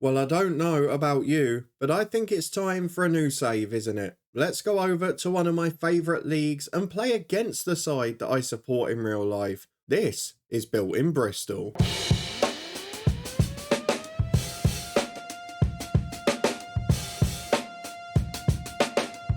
Well, I don't know about you, but I think it's time for a new save, isn't it? Let's go over to one of my favourite leagues and play against the side that I support in real life. This is built in Bristol.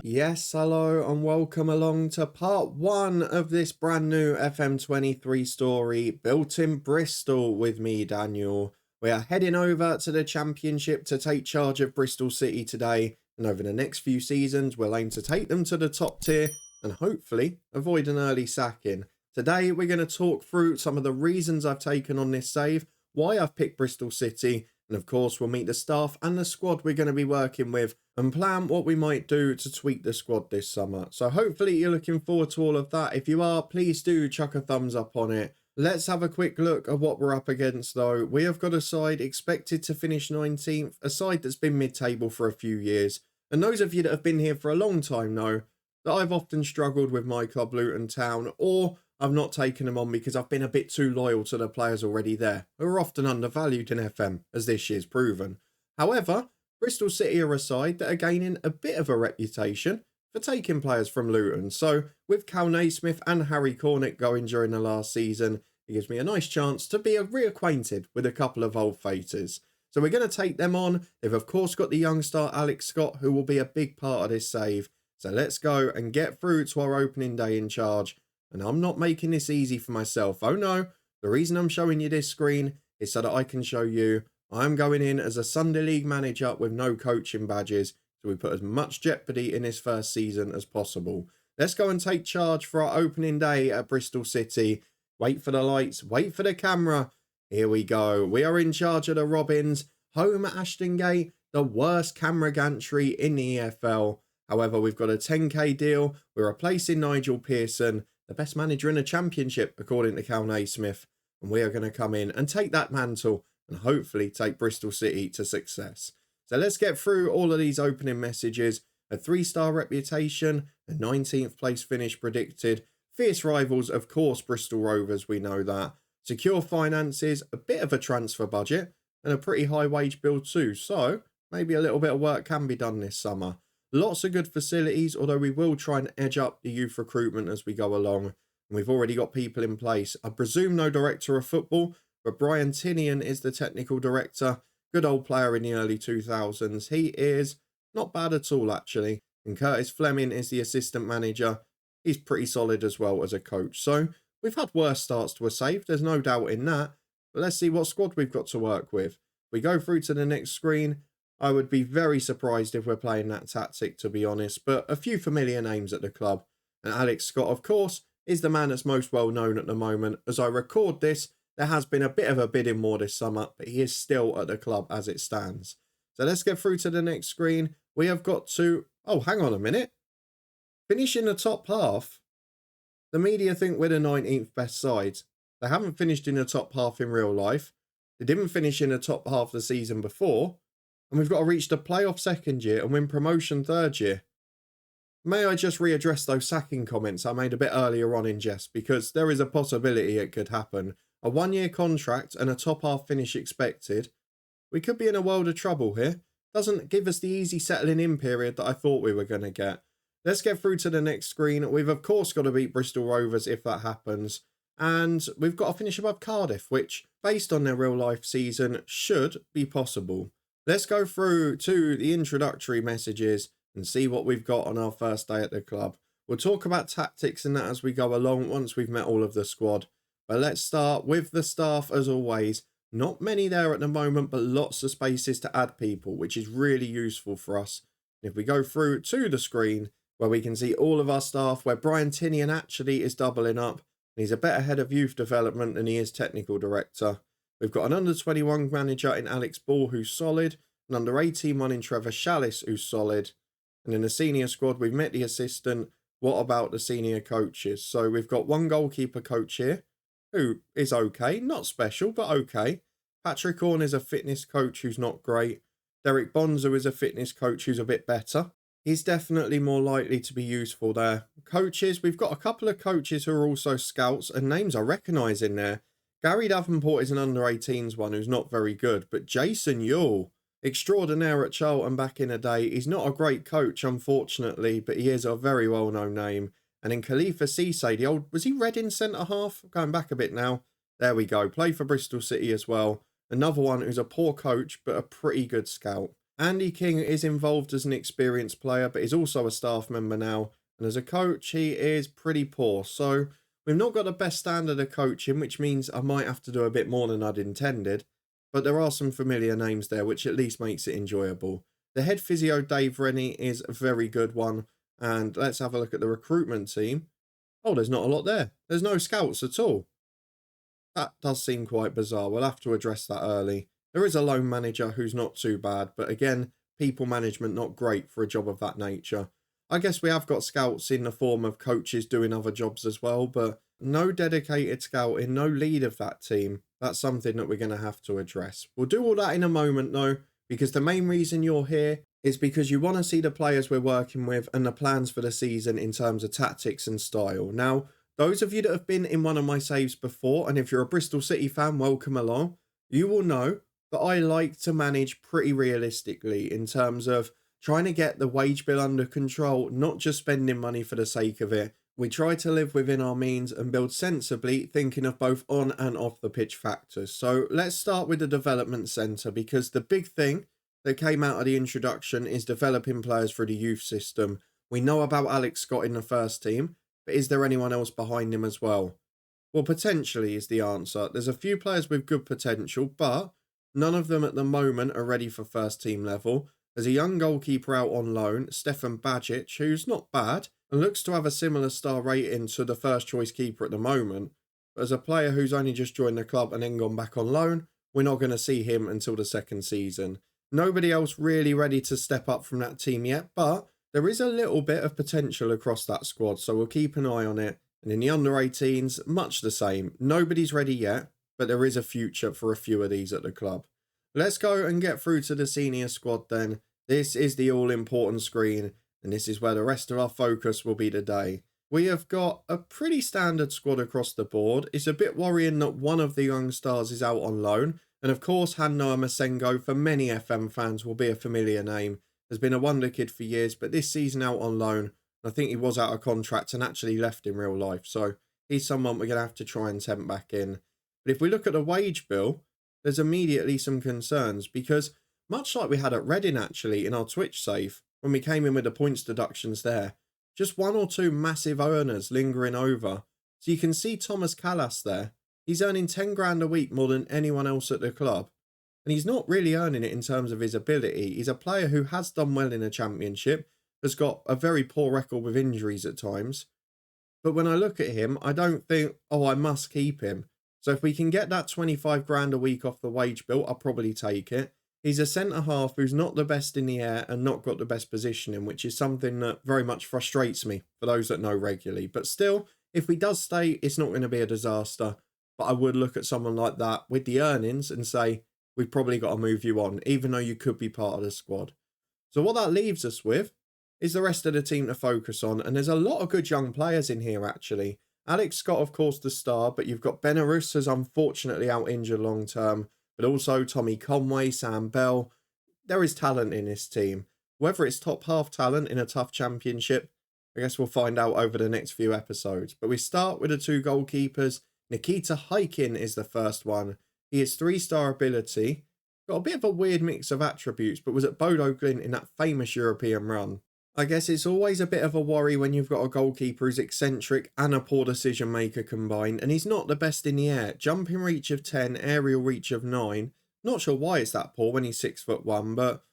Yes, hello, and welcome along to part one of this brand new FM23 story, Built in Bristol, with me, Daniel. We are heading over to the Championship to take charge of Bristol City today, and over the next few seasons, we'll aim to take them to the top tier and hopefully avoid an early sacking. Today, we're going to talk through some of the reasons I've taken on this save, why I've picked Bristol City, and of course, we'll meet the staff and the squad we're going to be working with and plan what we might do to tweak the squad this summer. So hopefully you're looking forward to all of that. If you are, please do chuck a thumbs up on it. Let's have a quick look at what we're up against though. We have got a side expected to finish 19th, a side that's been mid-table for a few years. And those of you that have been here for a long time know that I've often struggled with my club Luton Town, or I've not taken them on because I've been a bit too loyal to the players already there, who are often undervalued in FM, as this year's proven. However, Bristol City are a side that are gaining a bit of a reputation for taking players from Luton. So with Cal Naismith and Harry Cornick going during the last season, it gives me a nice chance to be reacquainted with a couple of old faces. So we're going to take them on. They've of course got the young star Alex Scott, who will be a big part of this save. So let's go and get through to our opening day in charge. And I'm not making this easy for myself. Oh no, the reason I'm showing you this screen is so that I can show you I'm going in as a Sunday League manager with no coaching badges, so we put as much jeopardy in this first season as possible. Let's go and take charge for our opening day at Bristol City. Wait for the lights, wait for the camera. Here we go. We are in charge of the Robins, home at Ashton Gate, the worst camera gantry in the EFL. However, we've got a 10k deal. We're replacing Nigel Pearson, the best manager in the Championship, according to Cal Naismith. And we are going to come in and take that mantle and hopefully take Bristol City to success. So let's get through all of these opening messages. A 3-star reputation, a 19th place finish predicted. Fierce rivals, of course, Bristol Rovers, we know that. Secure finances, a bit of a transfer budget, and a pretty high wage bill too. So maybe a little bit of work can be done this summer. Lots of good facilities, although we will try and edge up the youth recruitment as we go along. And we've already got people in place. I presume no director of football, but Brian Tinian is the technical director. Good old player in the early 2000s. He is not bad at all, actually. And Curtis Fleming is the assistant manager. He's pretty solid as well as a coach. So we've had worse starts to a save. There's no doubt in that. But let's see what squad we've got to work with. We go through to the next screen. I would be very surprised if we're playing that tactic, to be honest. But a few familiar names at the club. And Alex Scott, of course, is the man that's most well known at the moment. As I record this, there has been a bit of a bidding war this summer, but he is still at the club as it stands. So let's get through to the next screen. We have got to... Oh, hang on a minute. Finish in the top half. The media think we're the 19th best side. They haven't finished in the top half in real life. They didn't finish in the top half the season before. And we've got to reach the playoff second year and win promotion third year. May I just readdress those sacking comments I made a bit earlier on in jest, because there is a possibility it could happen. A 1-year contract and a top half finish expected. We could be in a world of trouble here. Doesn't give us the easy settling in period that I thought we were going to get. Let's get through to the next screen. We've of course got to beat Bristol Rovers if that happens. And we've got to finish above Cardiff, which, based on their real life season, should be possible. Let's go through to the introductory messages and see what we've got on our first day at the club. We'll talk about tactics and that as we go along once we've met all of the squad. But let's start with the staff as always. Not many there at the moment, but lots of spaces to add people, which is really useful for us. If we go through to the screen where we can see all of our staff, where Brian Tinian actually is doubling up, and he's a better head of youth development than he is technical director. We've got an under-21 manager in Alex Ball, who's solid, an under-18 one in Trevor Shallis, who's solid. And in the senior squad, we've met the assistant. What about the senior coaches? So we've got one goalkeeper coach here, who is okay, not special, but okay. Patrick Horn is a fitness coach who's not great. Derek Bonzo is a fitness coach who's a bit better. He's definitely more likely to be useful there. Coaches, we've got a couple of coaches who are also scouts, and names I recognise in there. Gary Davenport is an under-18s one who's not very good, but Jason Yule, Extraordinaire at Charlton back in a day. He's not a great coach, unfortunately, but he is a very well-known name. And in Khalifa Cisse, the old, was he Reading centre-half? Going back a bit now. There we go. Played for Bristol City as well. Another one who's a poor coach, but a pretty good scout. Andy King is involved as an experienced player, but he's also a staff member now. And as a coach, he is pretty poor. So we've not got the best standard of coaching, which means I might have to do a bit more than I'd intended. But there are some familiar names there, which at least makes it enjoyable. The head physio, Dave Rennie, is a very good one. And let's have a look at the recruitment team. Oh, there's not a lot there. There's no scouts at all. That does seem quite bizarre. We'll have to address that early. There is a loan manager who's not too bad, but again, people management not great for a job of that nature. I guess we have got scouts in the form of coaches doing other jobs as well, but no dedicated scouting, no lead of that team. That's something that we're going to have to address. We'll do all that in a moment though, because the main reason you're here is because you want to see the players we're working with and the plans for the season in terms of tactics and style. Now, those of you that have been in one of my saves before, and if you're a Bristol City fan, welcome along, you will know that I like to manage pretty realistically in terms of trying to get the wage bill under control, not just spending money for the sake of it. We try to live within our means and build sensibly, thinking of both on and off the pitch factors. So let's start with the development centre, because the big thing that came out of the introduction is developing players through the youth system. We know about Alex Scott in the first team, but is there anyone else behind him as well? Well, potentially is the answer. There's a few players with good potential, but none of them at the moment are ready for first team level. There's a young goalkeeper out on loan, Stefan Bajic, who's not bad and looks to have a similar star rating to the first choice keeper at the moment. But as a player who's only just joined the club and then gone back on loan, we're not going to see him until the second season. Nobody else really ready to step up from that team yet, but there is a little bit of potential across that squad, so we'll keep an eye on it. And in the under-18s, much the same. Nobody's ready yet, but there is a future for a few of these at the club. Let's go and get through to the senior squad then. This is the all-important screen, and this is where the rest of our focus will be today. We have got a pretty standard squad across the board. It's a bit worrying that one of the young stars is out on loan, and of course Hannoa Masengo, for many FM fans, will be a familiar name. Has been a wonder kid for years, but this season out on loan. I think he was out of contract and actually left in real life, so he's someone we're going to have to try and tempt back in. But if we look at the wage bill, there's immediately some concerns, because much like we had at Reading actually in our Twitch save, when we came in with the points deductions there, just one or two massive earners lingering over. So you can see Thomas Callas there. He's earning 10 grand a week more than anyone else at the club. And he's not really earning it in terms of his ability. He's a player who has done well in a championship, has got a very poor record with injuries at times. But when I look at him, I don't think, oh, I must keep him. So if we can get that 25 grand a week off the wage bill, I'll probably take it. He's a centre-half who's not the best in the air and not got the best positioning, which is something that very much frustrates me for those that know regularly. But still, if he does stay, it's not going to be a disaster. But I would look at someone like that with the earnings and say, we've probably got to move you on, even though you could be part of the squad. So what that leaves us with is the rest of the team to focus on. And there's a lot of good young players in here, actually. Alex Scott, of course, the star, but you've got Benarus, who's unfortunately out injured long term, but also Tommy Conway, Sam Bell. There is talent in this team. Whether it's top half talent in a tough championship, I guess we'll find out over the next few episodes. But we start with the two goalkeepers. Nikita Hykin is the first one. He is 3-star ability, got a bit of a weird mix of attributes, but was at Bodo Glimt in that famous European run. I guess it's always a bit of a worry when you've got a goalkeeper who's eccentric and a poor decision maker combined, and he's not the best in the air. Jumping reach of 10, aerial reach of 9. Not sure why it's that poor when he's 6'1", but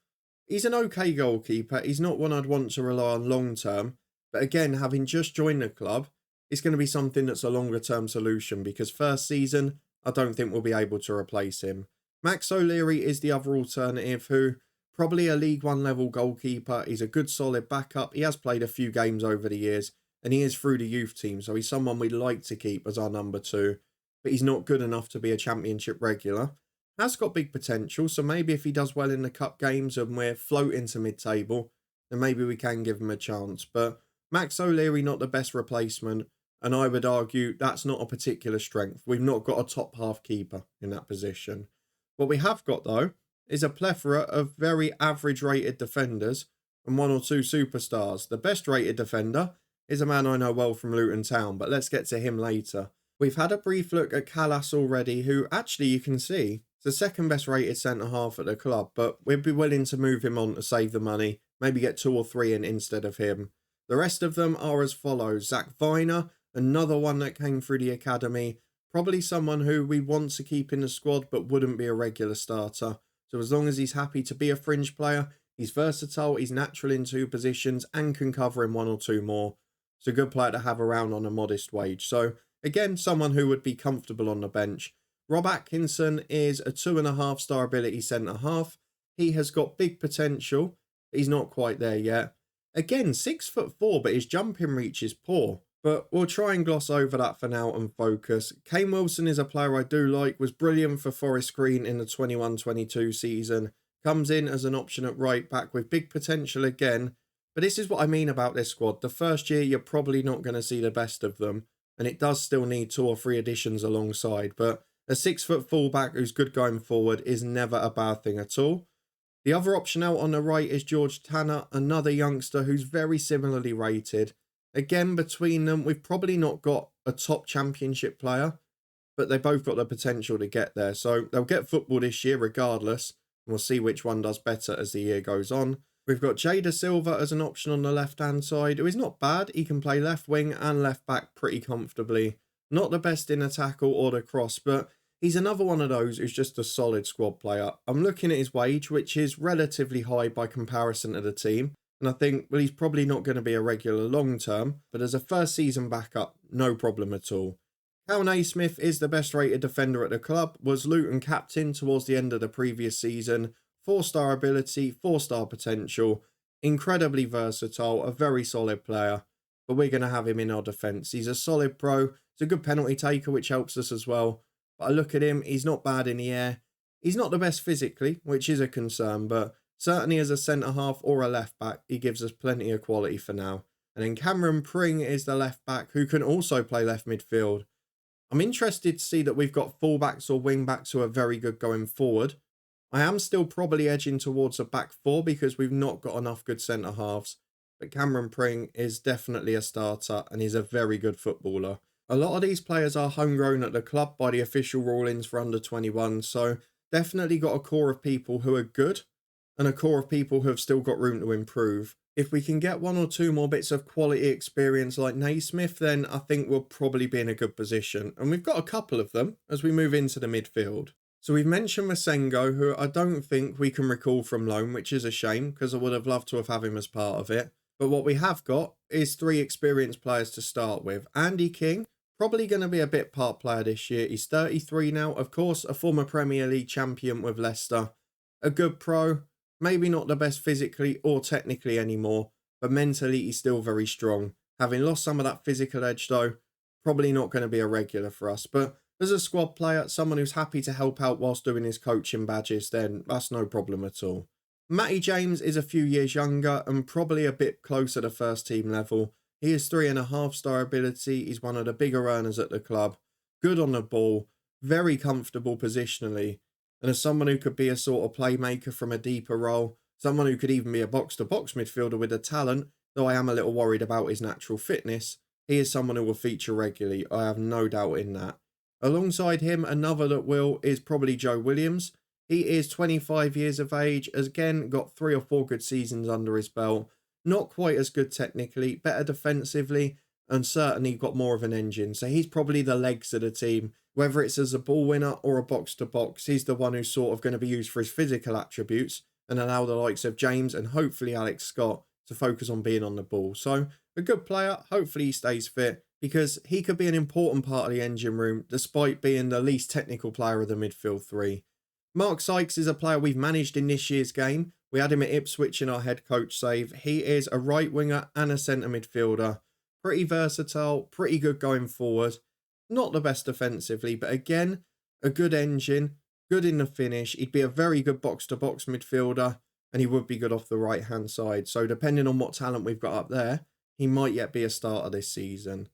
he's an okay goalkeeper. He's not one I'd want to rely on long term, but again, having just joined the club, it's going to be something that's a longer term solution, because first season, I don't think we'll be able to replace him. Max O'Leary is the other alternative, who probably a League One level goalkeeper. He's a good solid backup. He has played a few games over the years, and he is through the youth team, so he's someone we'd like to keep as our number 2, but he's not good enough to be a championship regular. Has got big potential, so maybe if he does well in the cup games and we're floating to mid-table, then maybe we can give him a chance. But Max O'Leary not the best replacement, and I would argue that's not a particular strength. We've not got a top half keeper in that position. What we have got, though, is a plethora of very average rated defenders and one or two superstars. The best rated defender is a man I know well from Luton Town, but let's get to him later. We've had a brief look at Callas already, who actually you can see is the second best rated centre-half at the club, but we'd be willing to move him on to save the money, maybe get 2 or 3 in instead of him. The rest of them are as follows. Zach Viner, another one that came through the academy, probably someone who we want to keep in the squad but wouldn't be a regular starter. So as long as he's happy to be a fringe player, he's versatile, he's natural in 2 positions and can cover in 1 or 2 more. It's a good player to have around on a modest wage. So again, someone who would be comfortable on the bench. Rob Atkinson is a 2.5 star ability centre-half. He has got big potential. He's not quite there yet. Again, 6'4", but his jumping reach is poor. But we'll try and gloss over that for now and focus. Kane Wilson is a player I do like, was brilliant for Forest Green in the 21-22 season. Comes in as an option at right back with big potential again. But this is what I mean about this squad. The first year, you're probably not going to see the best of them. And it does still need 2 or 3 additions alongside. But a 6-foot fullback who's good going forward is never a bad thing at all. The other option out on the right is George Tanner, another youngster who's very similarly rated. Again, between them, we've probably not got a top championship player, but they both got the potential to get there. So they'll get football this year regardless. And we'll see which one does better as the year goes on. We've got Jada Silva as an option on the left-hand side, who is not bad. He can play left wing and left back pretty comfortably. Not the best in a tackle or the cross, but he's another one of those who's just a solid squad player. I'm looking at his wage, which is relatively high by comparison to the team. And I think, well, he's probably not going to be a regular long-term, but as a first season backup, no problem at all. Cal Naismith is the best rated defender at the club, was Luton captain towards the end of the previous season, 4-star ability, 4-star potential, incredibly versatile, a very solid player, but we're going to have him in our defence. He's a solid pro, he's a good penalty taker, which helps us as well. But I look at him, he's not bad in the air. He's not the best physically, which is a concern, but certainly as a centre-half or a left-back, he gives us plenty of quality for now. And then Cameron Pring is the left-back who can also play left midfield. I'm interested to see that we've got full-backs or wing-backs who are very good going forward. I am still probably edging towards a back 4 because we've not got enough good centre-halves. But Cameron Pring is definitely a starter and he's a very good footballer. A lot of these players are homegrown at the club by the official rulings for under 21, so definitely got a core of people who are good and a core of people who have still got room to improve. If we can get 1 or 2 more bits of quality experience like Naismith, then I think we'll probably be in a good position. And we've got a couple of them as we move into the midfield. So we've mentioned Masengo, who I don't think we can recall from loan, which is a shame because I would have loved to have had him as part of it. But what we have got is 3 experienced players to start with. Andy King, probably going to be a bit part player this year. He's 33 now, of course, a former Premier League champion with Leicester. A good pro, maybe not the best physically or technically anymore, but mentally he's still very strong. Having lost some of that physical edge though, probably not going to be a regular for us. But as a squad player, someone who's happy to help out whilst doing his coaching badges, then that's no problem at all. Matty James is a few years younger and probably a bit closer to first team level. He is 3.5 star ability. He's one of the bigger earners at the club. Good on the ball. Very comfortable positionally. And as someone who could be a sort of playmaker from a deeper role, someone who could even be a box-to-box midfielder with the talent, though I am a little worried about his natural fitness, he is someone who will feature regularly. I have no doubt in that. Alongside him, another that will is probably Joe Williams. He is 25 years of age, has again got 3 or 4 good seasons under his belt. Not quite as good technically, better defensively, and certainly got more of an engine. So he's probably the legs of the team. Whether it's as a ball winner or a box-to-box, he's the one who's sort of going to be used for his physical attributes and allow the likes of James and hopefully Alex Scott to focus on being on the ball. So a good player, hopefully he stays fit because he could be an important part of the engine room despite being the least technical player of the midfield 3. Mark Sykes is a player we've managed in this year's game. We had him at Ipswich in our head coach save. He is a right winger and a centre midfielder. Pretty versatile, pretty good going forward. Not the best defensively, but again, a good engine, good in the finish. He'd be a very good box-to-box midfielder, and he would be good off the right-hand side. So depending on what talent we've got up there, he might yet be a starter this season.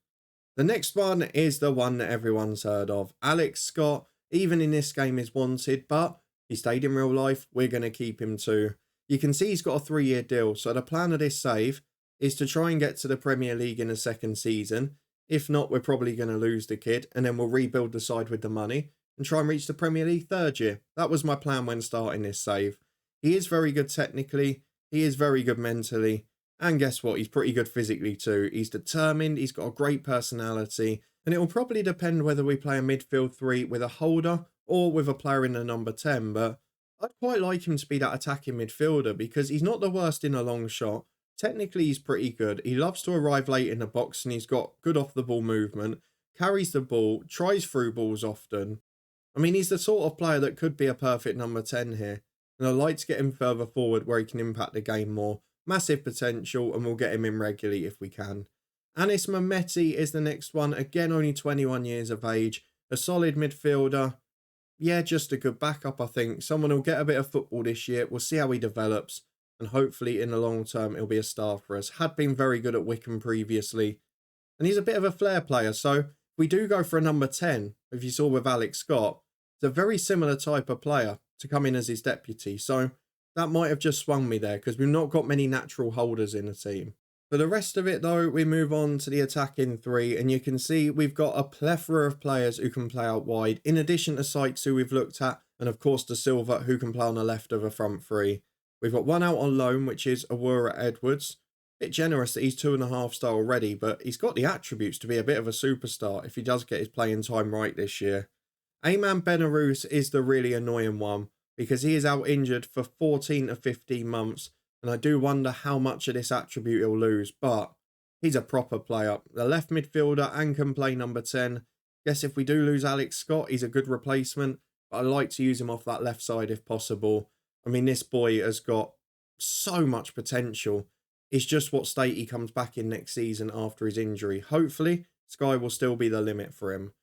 The next one is the one that everyone's heard of. Alex Scott, even in this game, is wanted, but He stayed in real life. We're going to keep him too. You can see he's got a 3-year deal. So the plan of this save is to try and get to the Premier League in the second season. If not, we're probably going to lose the kid, and then we'll rebuild the side with the money and try and reach the Premier League third year. That was my plan when starting this save. He is very good technically. He is very good mentally. And guess what? He's pretty good physically too. He's determined. He's got a great personality. And it will probably depend whether we play a midfield 3 with a holder or with a player in the number 10. But I'd quite like him to be that attacking midfielder because he's not the worst in a long shot. Technically, he's pretty good. He loves to arrive late in the box and he's got good off-the-ball movement, carries the ball, tries through balls often. I mean, he's the sort of player that could be a perfect number 10 here. And I'd like to get him further forward where he can impact the game more. Massive potential, and we'll get him in regularly if we can. Anis Mehmeti is the next one. Again, only 21 years of age. A solid midfielder. Yeah, just a good backup, I think. Someone who'll get a bit of football this year. We'll see how he develops. And hopefully in the long term, he'll be a star for us. Had been very good at Wickham previously. And he's a bit of a flair player. So if we do go for a number 10, if you saw with Alex Scott, it's a very similar type of player to come in as his deputy. So that might have just swung me there because we've not got many natural holders in the team. For the rest of it, though, we move on to the attacking 3, and you can see we've got a plethora of players who can play out wide, in addition to Sykes, who we've looked at, and of course De Silva, who can play on the left of a front 3. We've got one out on loan, which is Awura Edwards. Bit generous that he's 2.5 star already, but he's got the attributes to be a bit of a superstar if he does get his playing time right this year. Ayman Benarous is the really annoying one, because he is out injured for 14 to 15 months, and I do wonder how much of this attribute he'll lose, but he's a proper player. The left midfielder and can play number 10. Guess if we do lose Alex Scott, he's a good replacement, but I like to use him off that left side if possible. I mean, this boy has got so much potential. It's just what state he comes back in next season after his injury. Hopefully, sky will still be the limit for him.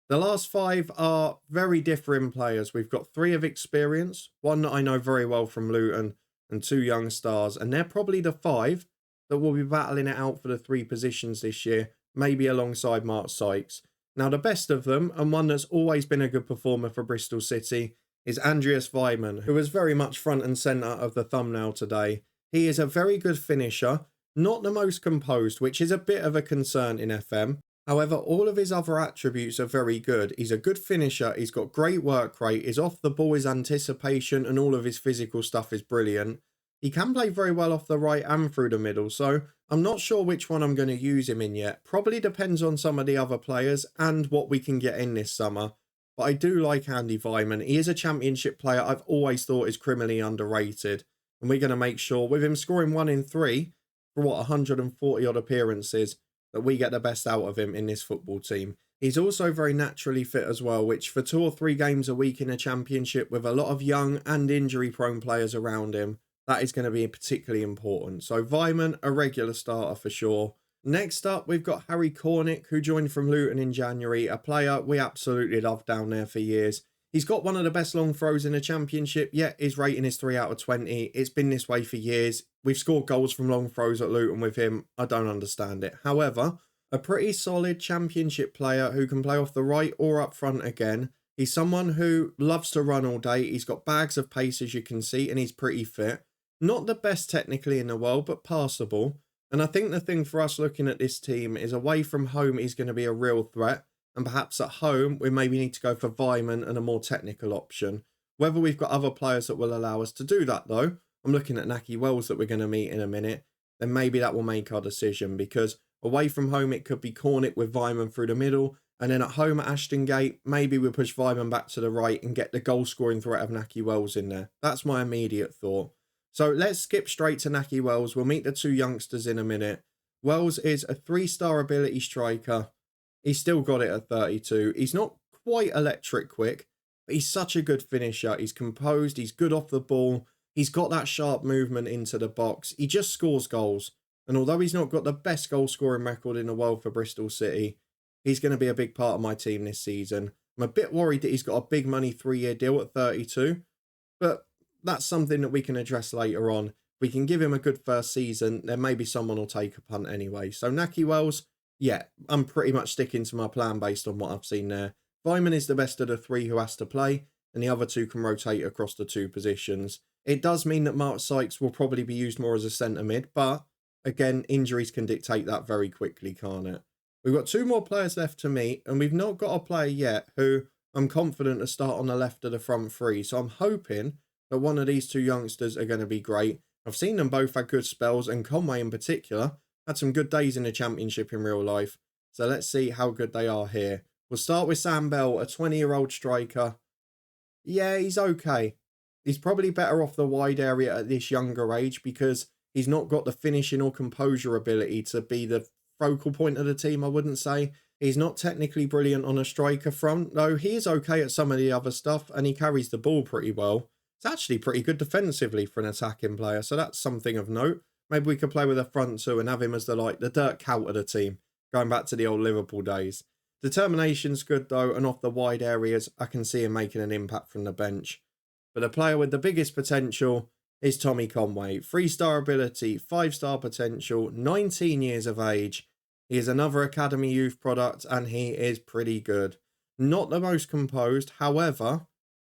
The last 5 are very differing players. We've got 3 of experience, one that I know very well from Luton, and 2 young stars. And they're probably the 5 that will be battling it out for the 3 positions this year, maybe alongside Mark Sykes. Now, the best of them, and one that's always been a good performer for Bristol City, is Andreas Weimann, who is very much front and centre of the thumbnail today. He is a very good finisher, not the most composed, which is a bit of a concern in FM. However, all of his other attributes are very good. He's a good finisher, he's got great work rate, his off the ball, his anticipation, and all of his physical stuff is brilliant. He can play very well off the right and through the middle, so I'm not sure which one I'm going to use him in yet. Probably depends on some of the other players and what we can get in this summer. But I do like Andy Weimann. He is a championship player I've always thought is criminally underrated. And we're going to make sure, with him scoring 1 in 3 for 140 odd appearances, that we get the best out of him in this football team. He's also very naturally fit as well, which for 2 or 3 games a week in a championship with a lot of young and injury-prone players around him, that is going to be particularly important. So Weimann, a regular starter for sure. Next up, we've got Harry Cornick, who joined from Luton in January, a player we absolutely loved down there for years. He's got one of the best long throws in the championship, yet his rating is 3 out of 20. It's been this way for years. We've scored goals from long throws at Luton with him. I don't understand it. However, a pretty solid championship player who can play off the right or up front again. He's someone who loves to run all day. He's got bags of pace, as you can see, and he's pretty fit. Not the best technically in the world, but passable. And I think the thing for us looking at this team is away from home, he's going to be a real threat. And perhaps at home, we maybe need to go for Weimann and a more technical option. Whether we've got other players that will allow us to do that, though, I'm looking at Naki Wells that we're going to meet in a minute, then maybe that will make our decision. Because away from home, it could be Cornick with Weimann through the middle. And then at home at Ashton Gate, maybe we push Weimann back to the right and get the goal-scoring threat of Naki Wells in there. That's my immediate thought. So let's skip straight to Naki Wells. We'll meet the 2 youngsters in a minute. Wells is a 3-star ability striker. He's still got it at 32. He's not quite electric quick, but he's such a good finisher. He's composed. He's good off the ball. He's got that sharp movement into the box. He just scores goals. And although he's not got the best goal scoring record in the world for Bristol City, he's going to be a big part of my team this season. I'm a bit worried that he's got a big money 3-year deal at 32, but that's something that we can address later on. If we can give him a good first season, then maybe someone will take a punt anyway. So Naki Wells, yeah, I'm pretty much sticking to my plan based on what I've seen there. Weimann is the best of the 3 who has to play. and the other two can rotate across the two positions. It does mean that Mark Sykes will probably be used more as a centre mid, but again, injuries can dictate that very quickly, can't it? We've got two more players left to meet, and we've not got a player yet who I'm confident to start on the left of the front three. So I'm hoping that one of these two youngsters are going to be great. I've seen them both have good spells, and Conway in particular had some good days in the Championship in real life. So let's see how good they are here. We'll start with Sam Bell, a 20-year-old striker. Yeah, he's okay. He's probably better off the wide area at this younger age because he's not got the finishing or composure ability to be the focal point of the team, I wouldn't say. He's not technically brilliant on a striker front, though he is okay at some of the other stuff and he carries the ball pretty well. It's actually pretty good defensively for an attacking player, so that's something of note. Maybe we could play with a front two and have him as the Dirk Kuyt of the team, going back to the old Liverpool days. Determination's good though, and off the wide areas, I can see him making an impact from the bench. But the player with the biggest potential is Tommy Conway. 3-star ability, 5-star potential, 19 years of age. He is another Academy Youth product and he is pretty good. Not the most composed, however,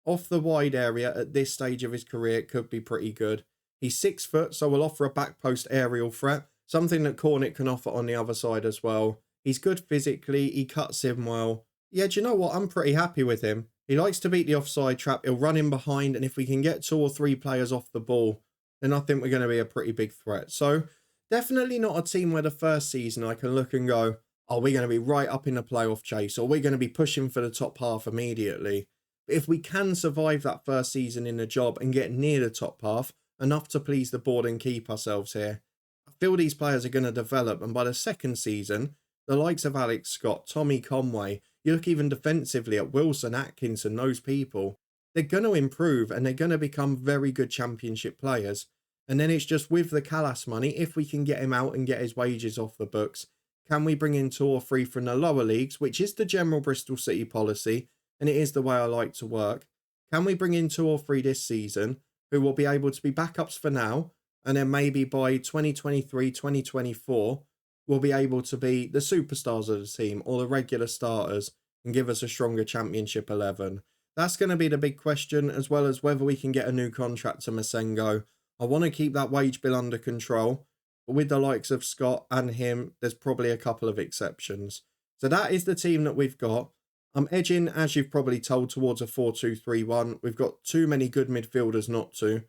off the wide area at this stage of his career could be pretty good. He's 6 foot, so will offer a back post aerial threat, something that Cornet can offer on the other side as well. He's good physically, he cuts in well. Yeah, do you know what? I'm pretty happy with him. He likes to beat the offside trap, he'll run in behind, and if we can get 2 or 3 players off the ball, then I think we're going to be a pretty big threat. So, definitely not a team where the first season I can look and go, oh, we're going to be right up in the playoff chase, or we're going to be pushing for the top half immediately. But if we can survive that first season in the job and get near the top half, enough to please the board and keep ourselves here, I feel these players are going to develop, and by the second season, the likes of Alex Scott, Tommy Conway, you look even defensively at Wilson, Atkinson, those people, they're going to improve and they're going to become very good Championship players. And then it's just with the Callas money, if we can get him out and get his wages off the books, can we bring in 2 or 3 from the lower leagues, which is the general Bristol City policy, and it is the way I like to work. Can we bring in 2 or 3 this season who will be able to be backups for now, and then maybe by 2023, 2024, will be able to be the superstars of the team or the regular starters and give us a stronger Championship 11. That's going to be the big question, as well as whether we can get a new contract to Masengo. I want to keep that wage bill under control, but with the likes of Scott and him, there's probably a couple of exceptions. So that is the team that we've got. I'm edging, as you've probably told, towards a 4-2-3-1. We've got too many good midfielders not to.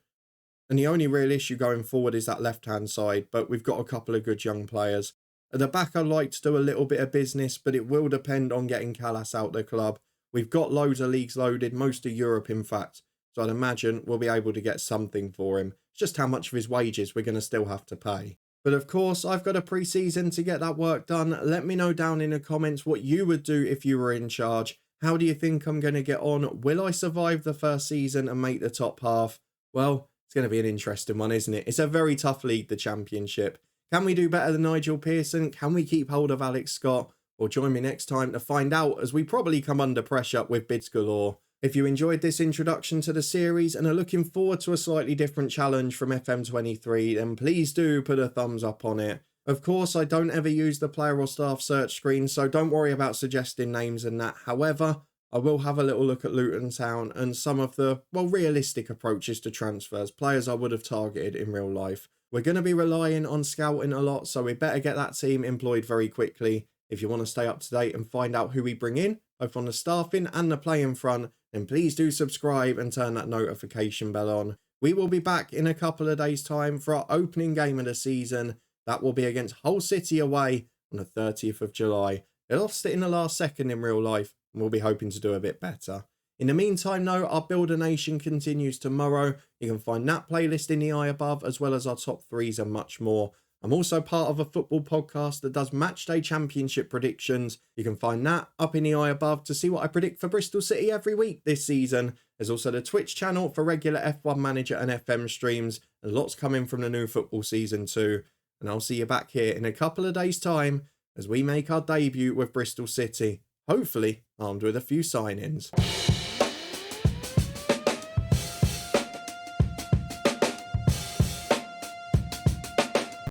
And the only real issue going forward is that left-hand side, but we've got a couple of good young players. At the back, I'd like to do a little bit of business, but it will depend on getting Callas out the club. We've got loads of leagues loaded, most of Europe in fact, so I'd imagine we'll be able to get something for him. It's just how much of his wages we're going to still have to pay. But of course, I've got a pre-season to get that work done. Let me know down in the comments what you would do if you were in charge. How do you think I'm going to get on? Will I survive the first season and make the top half? Well, it's going to be an interesting one, isn't it? It's a very tough league, the Championship. Can we do better than Nigel Pearson? Can we keep hold of Alex Scott? Or join me next time to find out, as we probably come under pressure with bids galore. If you enjoyed this introduction to the series and are looking forward to a slightly different challenge from FM23, then please do put a thumbs up on it. Of course, I don't ever use the player or staff search screen, so don't worry about suggesting names and that. However, I will have a little look at Luton Town and some of the, well, realistic approaches to transfers, players I would have targeted in real life. We're going to be relying on scouting a lot, so we better get that team employed very quickly. If you want to stay up to date and find out who we bring in, both on the staffing and the playing front, then please do subscribe and turn that notification bell on. We will be back in a couple of days' time for our opening game of the season. That will be against Hull City away on the 30th of July. They lost it in the last second in real life, and we'll be hoping to do a bit better. In the meantime, though, our Build a Nation continues tomorrow. You can find that playlist in the eye above, as well as our top threes and much more. I'm also part of a football podcast that does matchday championship predictions. You can find that up in the eye above to see what I predict for Bristol City every week this season. There's also the Twitch channel for regular F1 Manager and FM streams, and lots coming from the new football season too. And I'll see you back here in a couple of days' time as we make our debut with Bristol City, hopefully armed with a few sign-ins.